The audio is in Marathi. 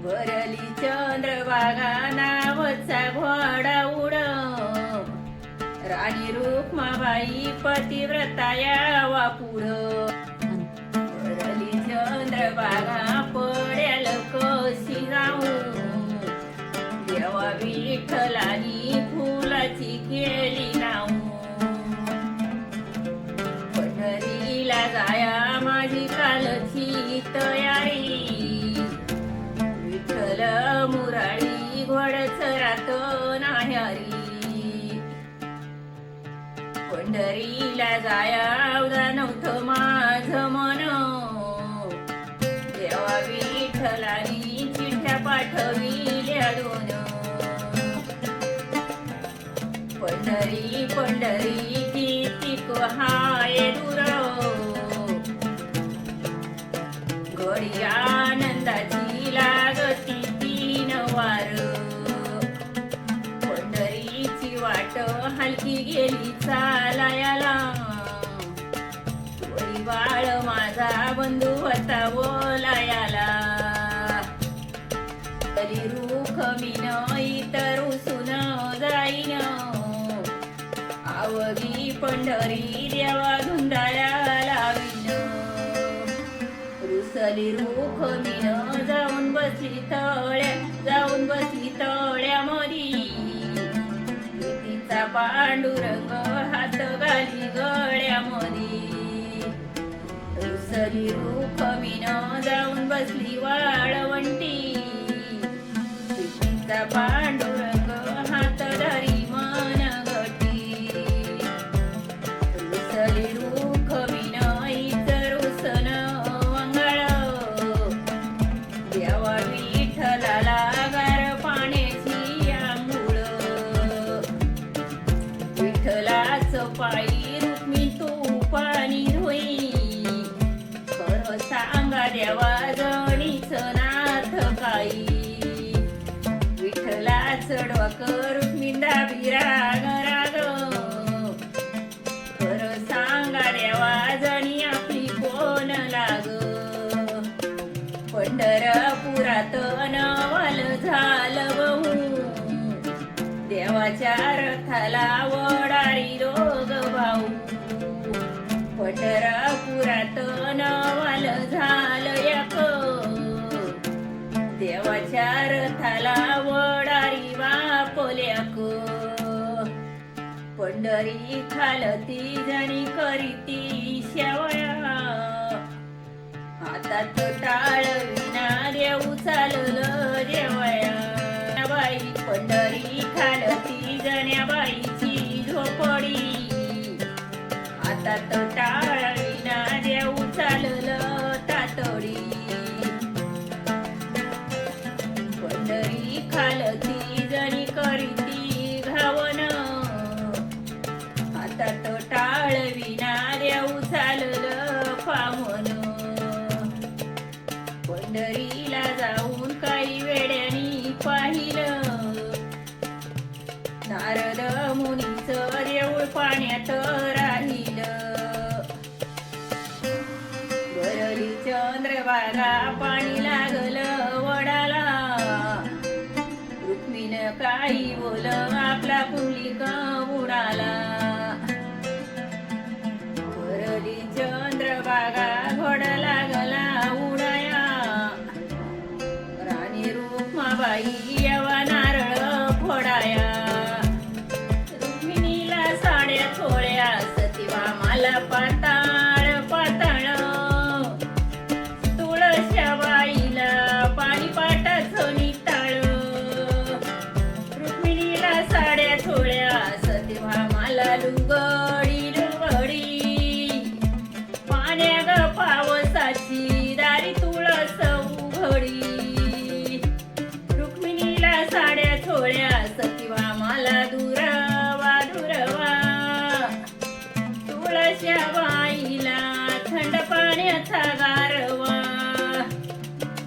भरली चंद्रभागा नावचा घोडा उड राणी रुक्माबाई पतिव्रता यावा पुढं भरली चंद्रभागा पड्याल कशी जाऊन देवा विठ्ठलानी फुलाची केली नाव पंढरीला जाया माझी कालची तयारी विठ्ठल मुरारी घोडचरात नाह्यारी पंढरीला जाया नव्हतं माझं मन देवा विठ्ठलानी चिठ्ठ्या पाठविल्या दोन पंढरी पंढरी कितीक हाय दूर घडी आनंदाची लागती तीन वार पंढरीची वाट हलकी गेली चालायला वरी बाळ माझा बंधू होता बोलायला तरी रूख मीन इतर उसून जाईन आवगी पंढरी देवा धुंदाळ्या लावीन रुसली रूख मीन जाऊन बसली तळ्यामधी तिचा पांडुरंग हात घाली गळ्यामधी रुसली रूख मीन जाऊन बसली वाळवंटी तिचा पांडुरंग हात धरी मन गटी रुसली रूख मीन इतर रुसन वंगाळ देवा विठ्ठलाला गार पाण्याची आंघोळ विठ्ठलाच पायी रुक्मी तू पाणी धुई खरं सांगा देवा जणीच नाथ काही विठ्ठलाच डोकर रुक्मिंदा बिराग राग खरं सांगा देवा जणी आपली कोण लाग पंढरपुरात नवल झालं बहु देवाच्या रथाला वडारी दोघ भाऊ पंढरपुरात नवल झालं एक देवाच्या रथाला वडारी बापल्याक पंढरी खालती जणी करीती शेवया हातात टाळ विना देऊ चाललं जेवया बाई पंढरी खालती जण्या बाईची झोपडी हातात टाळ विना देऊ चाललं तातडी पंढरी खालती जणी करीती घावन हातात टाळ विना देऊ चाललं पावन पंढरीला जाऊन काही वेड्यानी पाहिलं नारद मुनीचं देऊळ पाण्यात राहिलं भरली चंद्रभागा पाणी लागलं वडाला रुक्मिण काही बोल आपला पुंडलिक बुडाला भरली चंद्रभागा घोडा लागला उडाया राणी रुक्माबाई येवा नारळ फोडाया रुक्मिणीला साड्या थोड्या सतीभामाला पाताळ पाताळ तुळश्या बाईला पाणी पाटाचं निताळ रुक्मिणीला साड्या थोड्या सतीभामाला लुगड